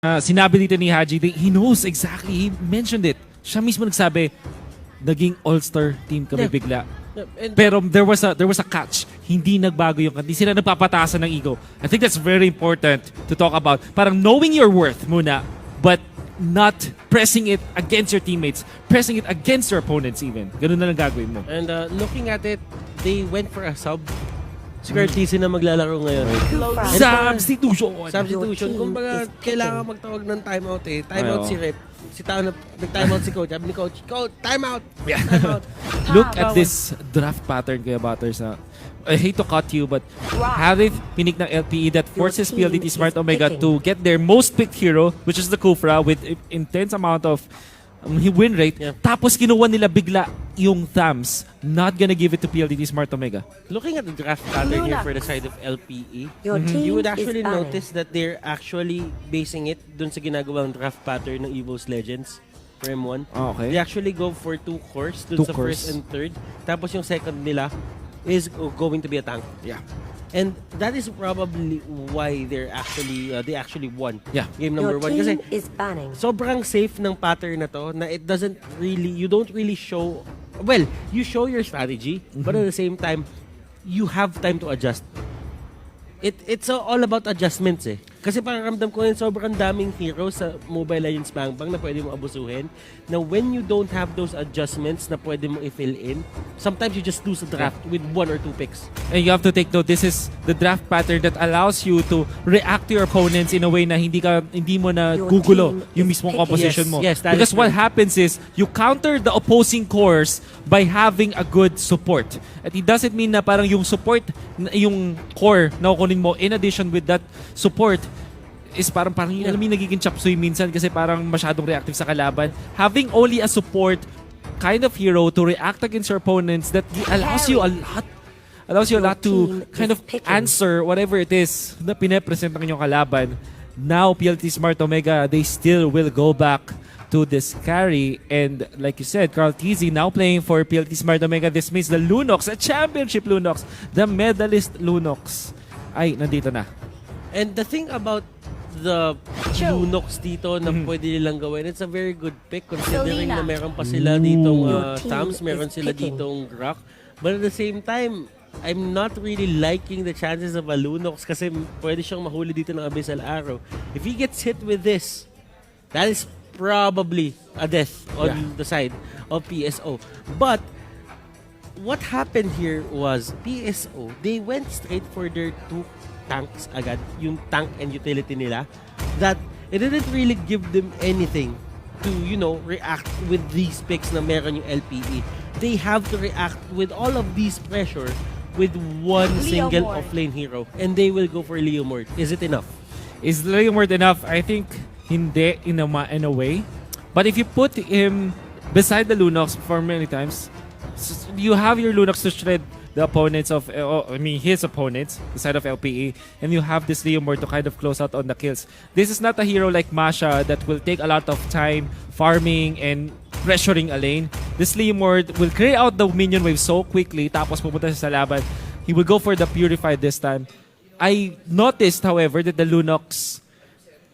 Sinabi dito ni Haji, he knows exactly, he mentioned it. Siya mismo nagsabi, naging all-star team kami bigla. Pero there was a catch. Hindi nagbago yung hindi sila nagpapatasan ng ego. I think that's very important to talk about. Parang knowing your worth muna, but not pressing it against your teammates, pressing it against your opponents even. Ganun na lang gagawin mo. And looking at it, they went for a sub. Si Curtis na maglalaro ngayon. Substitution! Substitution. Kumbaga, kailangan magtawag ng timeout eh. Timeout si Rep. Si Tao na nag-timeout si Coach. Sabi ni Coach, timeout! Yeah. Timeout! Look at this draft pattern kaya Butters. I hate to cut you, but Harith pinik ng LPE that forces Pldt Smart Omega to get their most picked hero, which is the Kufra, with intense amount of win rate. Yeah. Tapos kinuha nila bigla yung Thams. Not gonna give it to Pldt Smart Omega. Looking at the draft pattern here for the side of LPE, you would actually notice that they're actually basing it dun sa ginagawang draft pattern ng Evo's Legends for M1. Oh, okay. They actually go for 2 cores dun sa first and third. Tapos yung second nila is going to be a tank. Yeah. And that is probably why they actually won game number 1 kasi sobrang safe ng pattern na to na it doesn't really, you don't really show, well, you show your strategy but at the same time you have time to adjust. It's all about adjustments eh. Kasi parang ramdam ko yun, sobrang daming heroes sa Mobile Legends Bang Bang na pwede mo abusuhin. Na when you don't have those adjustments na pwede mo i-fill in, sometimes you just lose a draft with 1 or 2 picks. And you have to take note, this is the draft pattern that allows you to react to your opponents in a way na hindi mo na gugulo yung mismong composition mo. Yes, because what happens is, you counter the opposing cores by having a good support. At it doesn't mean na parang yung support, yung core na kukunin mo in addition with that support, is parang yun, alam mo yung nagiging chapsuy minsan kasi parang masyadong reactive sa kalaban. Having only a support kind of hero to react against your opponents that allows you a lot to kind of answer whatever it is na pinapresent ng inyong kalaban. Now, Pldt Smart Omega, they still will go back to this carry, and like you said, Carl Tizzy now playing for Pldt Smart Omega. This means the Lunox, a championship Lunox, the medalist Lunox, ay nandito na. And the thing about the Lunox dito na pwede nilang gawin, it's a very good pick considering na meron pa sila ditong Thams, meron sila ditong Rock. But at the same time, I'm not really liking the chances of a Lunox kasi pwede siyang mahuli dito ng Abyssal Arrow. If he gets hit with this, that is probably a death on the side of PSO. But what happened here was PSO, they went straight for their 2 tanks agad, yung tank and utility nila, that it didn't really give them anything to, you know, react with these picks na meron yung LPE. They have to react with all of these pressure with one single offlane hero, and they will go for Leomord. Is it enough? Is Leomord enough? I think hindi in a way. But if you put him beside the Lunox for many times, you have your Lunox to shred the opponents of, his opponents, the side of LPE, and you have this Leomord to kind of close out on the kills. This is not a hero like Masha that will take a lot of time farming and pressuring a lane. This Leomord will clear out the minion wave so quickly, tapos pupunta siya sa laban. He will go for the Purified this time. I noticed, however, that the Lunox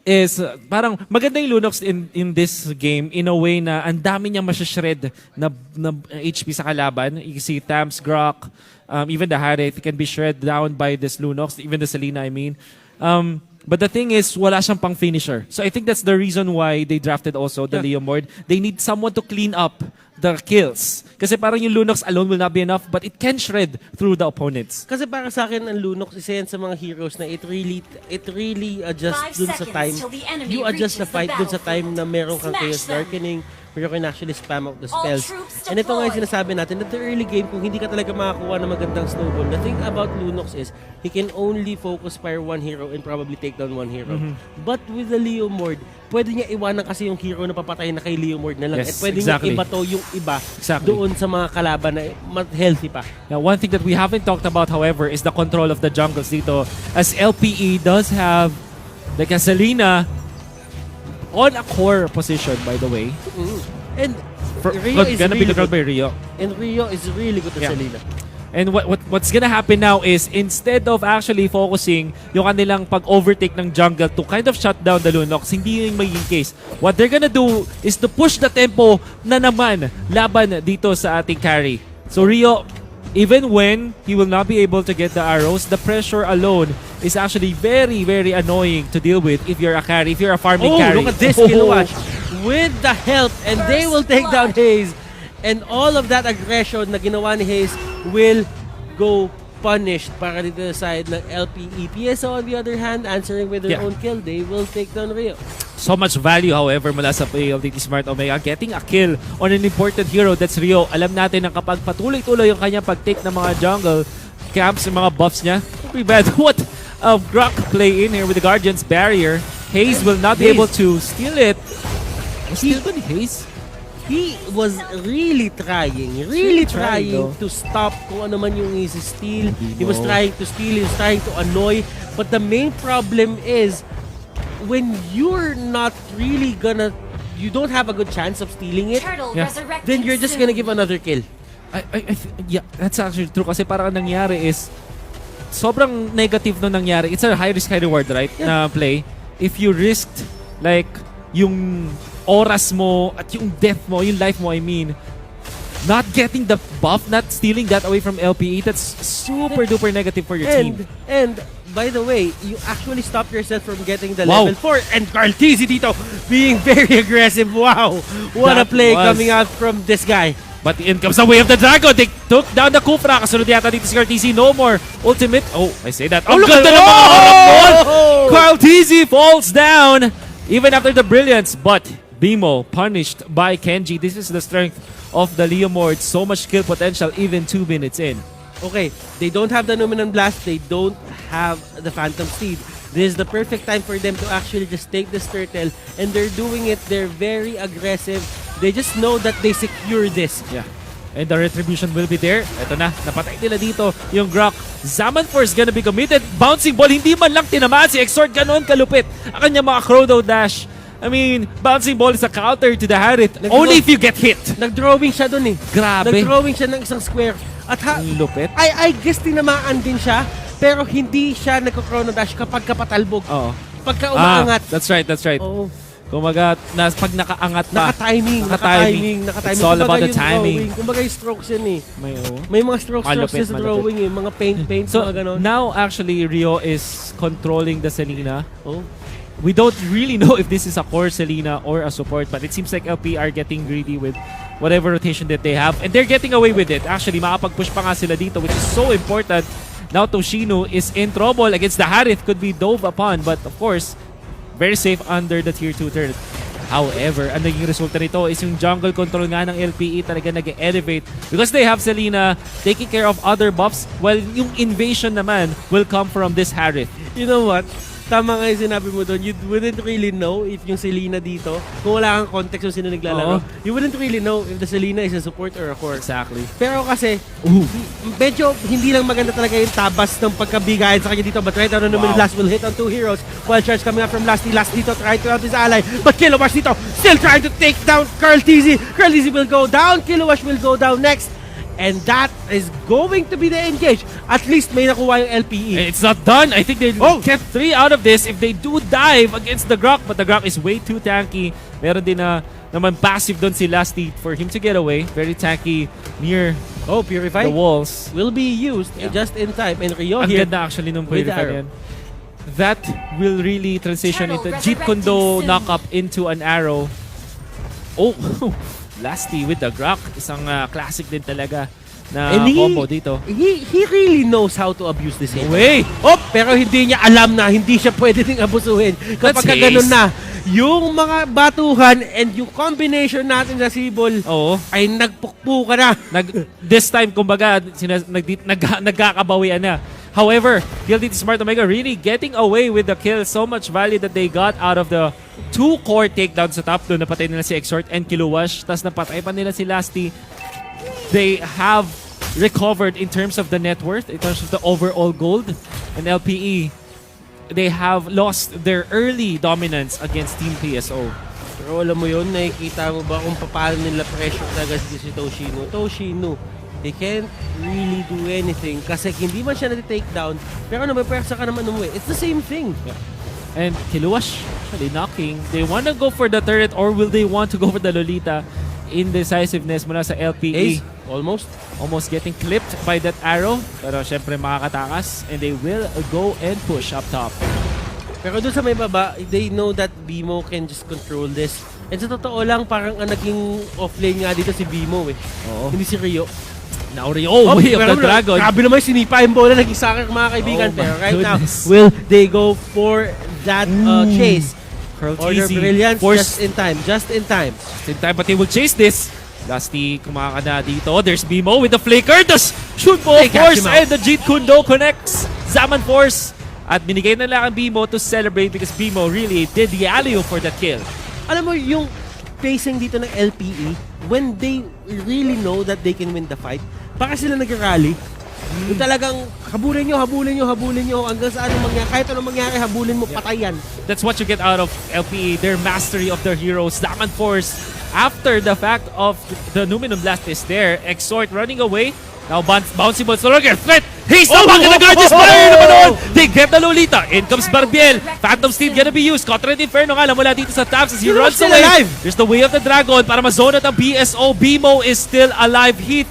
is parang maganda yung Lunox in this game in a way na ang dami niyang masashred na HP sa kalaban. You see Thams, Grok, even the Harith can be shred down by this Lunox, even the Selena, I mean. But the thing is, wala siyang pang finisher. So I think that's the reason why they drafted also the Leomord. They need someone to clean up the kills. Kasi parang yung Lunox alone will not be enough, but it can shred through the opponents. Kasi para sa akin, ang Lunox, isa yan sa mga heroes na it really adjusts dun sa time. You adjust the fight dun sa time na meron kang Chaos Darkening, where you can actually spam out the spells. And ito nga yung sinasabi natin, that the early game, kung hindi ka talaga makakuha ng magandang snowball, the thing about Lunox is, he can only focus fire 1 hero and probably take down 1 hero. But with the Leomord, pwede niya iwanan kasi yung hero na papatay na kay Leomord na lang. Yes, at pwede niya ibato yung iba doon sa mga kalaban na healthy pa. Now, one thing that we haven't talked about, however, is the control of the jungles dito. As LPE does have like a Selena on a core position, by the way. And Rio is gonna be really controlled good. by Rio. And Rio is really good at Selena. And what's gonna happen now is instead of actually focusing yung kanilang pag-overtake ng jungle to kind of shut down the Lunox, hindi yung magiging case. What they're gonna do is to push the tempo na naman laban dito sa ating carry. So Rio, even when he will not be able to get the arrows, the pressure alone is actually very, very annoying to deal with if you're a carry, if you're a farming carry. Look at this, Kilowash. With the help, and they will take down Hayes. And all of that aggression na ginawa ni Hayes will go punished para dito sa side ng LPE. PSO on the other hand, answering with their own kill, they will take down Rio. So much value, however, mula sa Pldt Smart Omega. Getting a kill on an important hero, that's Rio. Alam natin na kapag patuloy-tuloy yung kanyang pag-take ng mga jungle camps, yung mga buffs niya, pretty bad. What a Grok play in here with the Guardian's Barrier. Hayes will not be able to steal it. Steal ba ni Hayes? He was really trying to stop kung ano man yung isi-steal. He was trying to steal, he was trying to annoy. But the main problem is, when you're not really you don't have a good chance of stealing it, then you're just gonna give another kill. Yeah, that's actually true. Kasi parang nangyari is, sobrang negative no nangyari. It's a high risk, high reward, right? Na play. If you risked, like, yung oras mo at yung death mo, yung life mo, I mean, not getting the buff, not stealing that away from LPE, that's super duper negative for your team. And by the way, you actually stop yourself from getting the level 4. And KarlTzy dito being very aggressive. Wow! What a play coming out from this guy. But in comes the way of the Dragon. They took down the Kufra. Kasunod yata dito si KarlTzy. No more ultimate. Oh, I say that. Oh, look at the KarlTzy falls down even after the brilliance. But Bimo punished by Kenji. This is the strength of the Leomord. So much kill potential even 2 minutes in. Okay, they don't have the Numinous Blast. They don't have the Phantom Steed. This is the perfect time for them to actually just take this turtle, and they're doing it. They're very aggressive. They just know that they secure this. Yeah. And the retribution will be there. Ito na, napatay nila dito yung Grok. Zaman Force gonna be committed. Bouncing ball, hindi man lang tinamaan si Exort. Ganon kalupit ang kanyang mga Crowdo Dash. I mean, bouncing ball is a counter to the Harith. Only if you get hit. Nag-drawing siya dun eh. Grabe. Nag-drawing siya ng isang square. At lupit. I guess tinamaan din siya, pero hindi siya nagko-chrono dash kapag kapatalbog. Oo. Pagka umaangat. That's right, that's right. Oo. Kumaga, pag nakaangat na. Naka-timing. It's all about the timing. Kumbaga yung strokes yan eh. May mga strokes sa drawing eh. Mga paint, so, mga ganon. now actually, Rio is controlling the Selena. Oh. We don't really know if this is a core Selena or a support, but it seems like LP are getting greedy with whatever rotation that they have. And they're getting away with it. Actually, makapag-push pa nga sila dito, which is so important. Now Toshino is in trouble against the Harith. Could be dove upon, but of course, very safe under the tier 2 turret. However, ang naging resulta nito is yung jungle control nga ng LPE talaga nag-elevate because they have Selena taking care of other buffs while yung invasion naman will come from this Harith. You know what? Tama nga yung sinabi mo doon, you wouldn't really know if yung Selena dito, kung wala kang context yung sino naglalaro, you wouldn't really know if the Selena is a support or a core. Exactly. Pero kasi, medyo hindi lang maganda talaga yung tabas ng pagkabigayan sa kanya dito, but right now, Numinous Blast will hit on 2 heroes. Wild Charge coming up from Lasty. Lasty dito trying to help his ally, but Kilowash dito, still trying to take down KarlTzy. KarlTzy will go down, Kilowash will go down next. And that is going to be the engage. At least may nakuha yung LPE. It's not done. I think they get 3 out of this if they do dive against the Grok. But the Grok is way too tanky. Meron din na naman passive doon si Lasty for him to get away. Very tanky near Purify the walls. Will be used just in time. And Rio ang here. Ang ganda actually nung Purify yan. That will really transition into Jeet Kundo knock up into an arrow. Oh! Lasty with the Grok. Isang classic din talaga na combo dito. He really knows how to abuse this hit. Way! Pero hindi niya alam na hindi siya pwede ding abusuhin. Kapag ganun na, yung mga batuhan and yung combination natin sa Sibol ay nagpukpuka na. This time, kumbaga, nagkakabawian na. However, Pldt Smart Omega really getting away with the kill. So much value that they got out of the 2 core takedowns sa top. Doon napatay nila si Exort and Kilowash. Tapos napatay pa nila si Lasty. They have recovered in terms of the net worth, in terms of the overall gold. And LPE, they have lost their early dominance against Team PSO. Pero alam mo yun, nakikita mo ba kung paano nila pressure talaga si Toshino? Toshino, He can't really do anything kasi hindi man siya na-take down, pero may pwersa ka naman umuwi. It's the same thing. Yeah. And Kiluash actually knocking. They want to go for the turret or will they want to go for the Lolita? Indecisiveness mula sa LPE. Ace, almost. Almost getting clipped by that arrow. Pero syempre makakatakas. And they will go and push up top. Pero doon sa may baba, they know that Bimo can just control this. And sa totoo lang, parang ang naging offlane nga dito si Bimo eh. Oo. Hindi si Rio. Now Rio, way of the dragon. Grabe naman sinipa yung bola, naging soccer mga kaibigan. Oh pero my right goodness. now, will they go for that chase? Order Easy. brilliance Force. just in time. Just in time. In time, but they will chase this. Lusty kumakana dito. There's Bimo with the flicker. Does shoot ball They catch force him out. and the Jeet Kundo connects. Zaman force. At binigay na lang ang Bimo to celebrate because Bimo really did the alley for that kill. Alam mo, yung pacing dito ng LPE, when they really know that they can win the fight, baka sila nag-rally. Yung talagang habulin nyo hanggang sa anong mangyari. Kahit anong mangyari, habulin mo, patayan. That's what you get out of LPE, their mastery of their heroes. Zaman force. After the fact of the Numinum Blast is there, Exhort running away. Now bouncy balls no longer threat. He's not back in the guard. This player naman doon. They get the Lolita. In comes Barbiel. Phantom Steed gonna be used. Contra the Inferno nga lang mula dito sa Tabs as he runs still away. alive. There's the way of the Dragon para ma-zone at ang BSO. Bimo is still alive. Heat.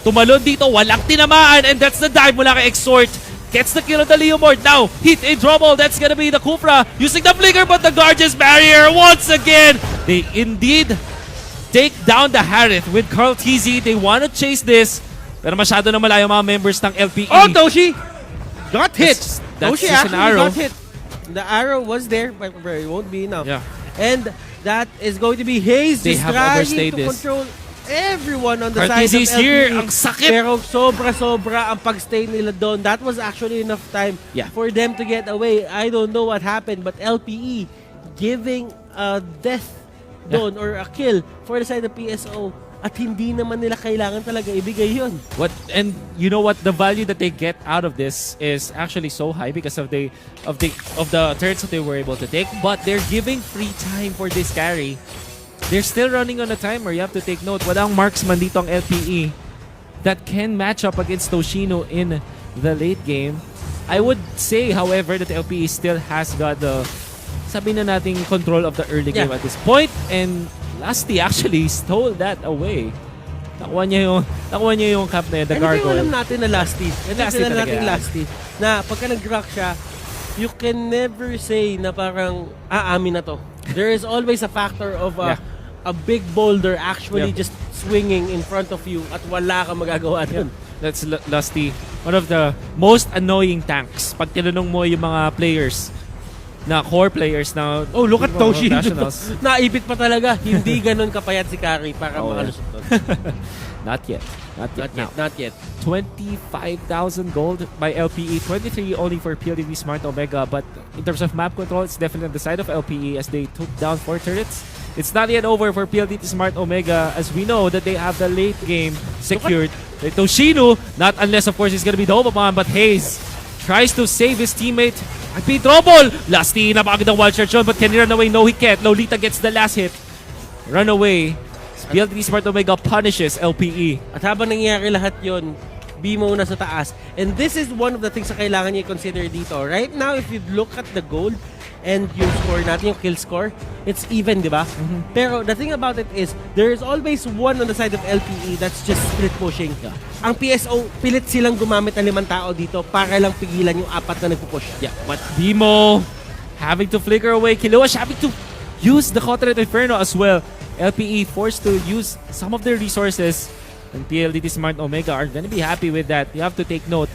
Tumalon dito. Walang tinamaan. And that's the dive mula kay Exhort. Gets the kill of the Leomord. Now, Heat in trouble. That's gonna be the Kufra using the flicker, but the Gorgeous Barrier once again. They indeed take down the Harith with Carl TZ. They want to chase this. Pero masyado na malayo mga members ng LPE. Oh, Toshi! Got hit! That's Toshi just an actually arrow. got hit. The arrow was there, but it won't be now. Yeah. And that is going to be Hayes They just have trying overstayed to this. control everyone on the Carl side TZ of is here. LPE. Ang sakit. Pero sobra-sobra ang pagstay nila doon. That was actually enough time Yeah. for them to get away. I don't know what happened, but LPE giving a death doon or a kill for the side of PSO. At hindi naman nila kailangan talaga ibigay yun. And you know what, the value that they get out of this is actually so high because of the turrets that they were able to take, but they're giving free time for this carry. They're still running on a timer. You have to take note. Walang marksman dito ang LPE that can match up against Toshino in the late game. I would say, however, that LPE still has got the, sabi na nating, control of the early game at this point, and Lusty actually stole that away. Nakuha niya yung cap na yun, the Ano gargoyle. yung alam natin na Lusty? Lusty talaga yan. Lusty. Na pagka nag-rock siya, you can never say na parang, amin na to. There is always a factor of a big boulder actually just swinging in front of you at wala kang magagawa dun. That's Lusty. One of the most annoying tanks. Pag tinanong mo yung mga players, na core players na oh, look at Toshi. nationals. Naipit pa talaga. Hindi ganun kapayat si Kari para makalusot doon. Not yet. Not yet. 25,000 gold by LPE. 23 only for Pldt Smart Omega. But in terms of map control, it's definitely on the side of LPE as they took down 4 turrets. It's not yet over for Pldt Smart Omega as we know that they have the late game secured. Toshino, not unless of course he's gonna be the Obaman, but Hayes tries to save his teammate. Be trouble! Lusty, napakagandang wild shot yun, but can he run away? No, he can't. Lolita gets the last hit. Run away. Pldt Smart Omega punishes LPE. At habang nangyayari lahat yon, Bimo na sa taas. And this is one of the things na kailangan niya i-consider dito. Right now, if you look at the gold and yung score natin, yung kill score, it's even, di ba? Pero the thing about it is, there is always one on the side of LPE that's just split pushing. Ang PSO, pilit silang gumamit ng 5 tao dito para lang pigilan yung 4 na nagpupush. Yeah, but Bimo having to flicker away. Kiluash having to use the Contra Inferno as well. LPE forced to use some of their resources. And Pldt Smart Omega are gonna be happy with that. You have to take note.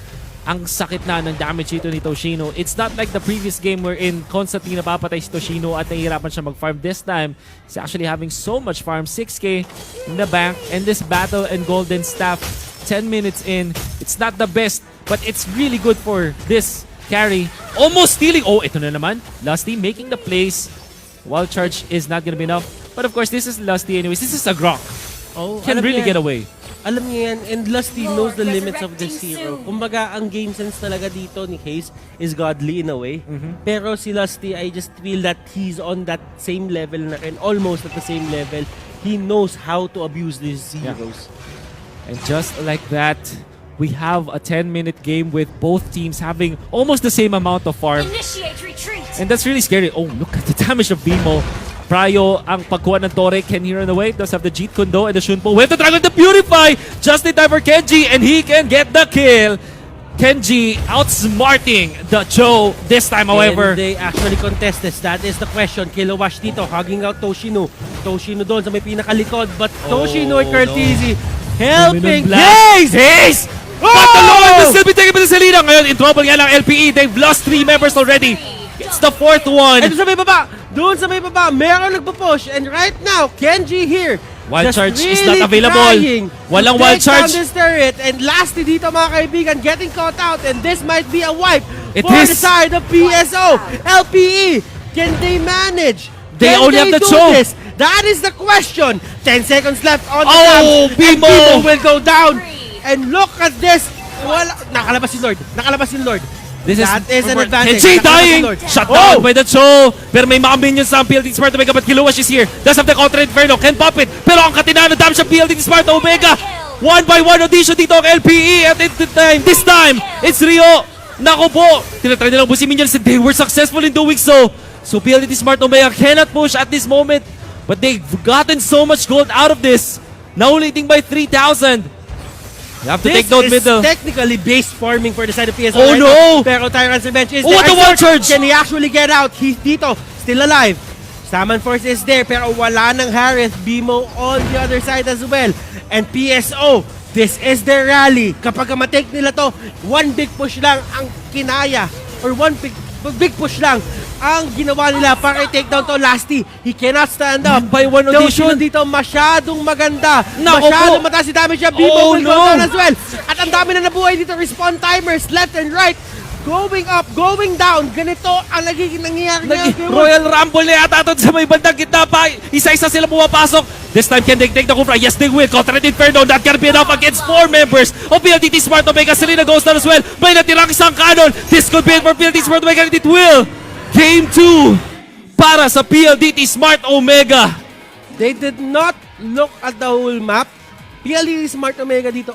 Ang sakit na ng damage dito ni Toshino. It's not like the previous game wherein constantly napapatay si Toshino at nahihirapan siya mag-farm. This time, he's actually having so much farm. 6k in the bank. And this battle and Golden Staff, 10 minutes in. It's not the best, but it's really good for this carry. Almost stealing. Oh, ito na naman. Lusty making the plays. Wild charge is not gonna be enough. But of course, this is Lusty anyways. This is a Grok. Oh, Can really get away. Alam niya yan, and Lusty knows the limits of this hero. Kumbaga, ang game sense talaga dito ni Hayes is godly in a way. Pero si Lusty, I just feel that he's on that same level na rin, almost at the same level. He knows how to abuse these heroes. And just like that, we have a 10-minute game with both teams having almost the same amount of farm. Initiate retreat. And that's really scary. Oh, look at the damage of Bimo. Prayo ang pagkuha ng Torre. Can he run away? Does have the Jeet Kundo and the Shunpo. We have the Dragon to Purify! Just in time for Kenji, and he can get the kill. Kenji outsmarting the Joe this time, however. And they actually contest this. That is the question. Kilowash dito, hugging out Toshino. Toshino doon sa may pinakalikod. But Toshino and Curtizi helping. Haze! But the Lord will still be taken by the Selena. Ngayon, in trouble nga lang LPE. They've lost 3 members already. It's the 4th one. And doon sa may baba, meron nagpo-push. And right now, Kenji here. Wild just charge is really not available. trying Walang to wild take down charge. this turret. And lastly dito mga kaibigan, getting caught out. And this might be a wipe It for is. the side of PSO. LPE, can they manage? They Can only have the do choke. this? That is the question. 10 seconds left on the Oh, clock. And Bimo. Bimo will go down. And look at this. Nakalabas si Lord. That is an advantage. Kenji Nakalabas si dying! Lord. Shut down by the Cho! Pero may mga minions sa PLDT Smart Omega, but Kiluwash is here. Does have the counter Inferno, can pop it. Pero ang katinaan ng damage sa PLDT Smart Omega. 1-by-1 audition dito ang LPE at this time, it's Rio. Nako po, tinatry nilang busin minions and they were successful in doing so. So PLDT Smart Omega cannot push at this moment, but they've gotten so much gold out of this. Now leading by 3,000. You have to take note middle. This is technically base farming for the side of PSO. Oh, right no! now. Pero Tyrant's Revenge is Oh, what there. a wild charge! Can he actually get out? He's dito, still alive. Saman Force is there, pero wala ng Harith. Bimo on the other side as well. And PSO, this is their rally. Kapag matake nila to, one big push lang ang kinaya. Or one big push lang ang ginawa nila para i-take down to Lasty. He cannot stand up. By one audition. Dito masyadong maganda. Nako Masyadong po. mataas si damage niya. Bimo Oh, will no. go down as well. At ang dami na nabuhay dito. Respawn timers left and right. Going up, going down. Ganito ang nagiging nangyayari ngayon. Royal Rumble na yata ito sa may bandang gitna pa. Isa-isa sila pumapasok. This time, can they take the Kufra? Yes, they will. Contra Inferno. That can be enough against 4 members of PLDT Smart Omega. Selena goes down as well. May natirang isang cannon. This could be it for PLDT Smart Omega. And it will. Game 2 para sa PLDT Smart Omega. They did not look at the whole map. PLDT Smart Omega dito.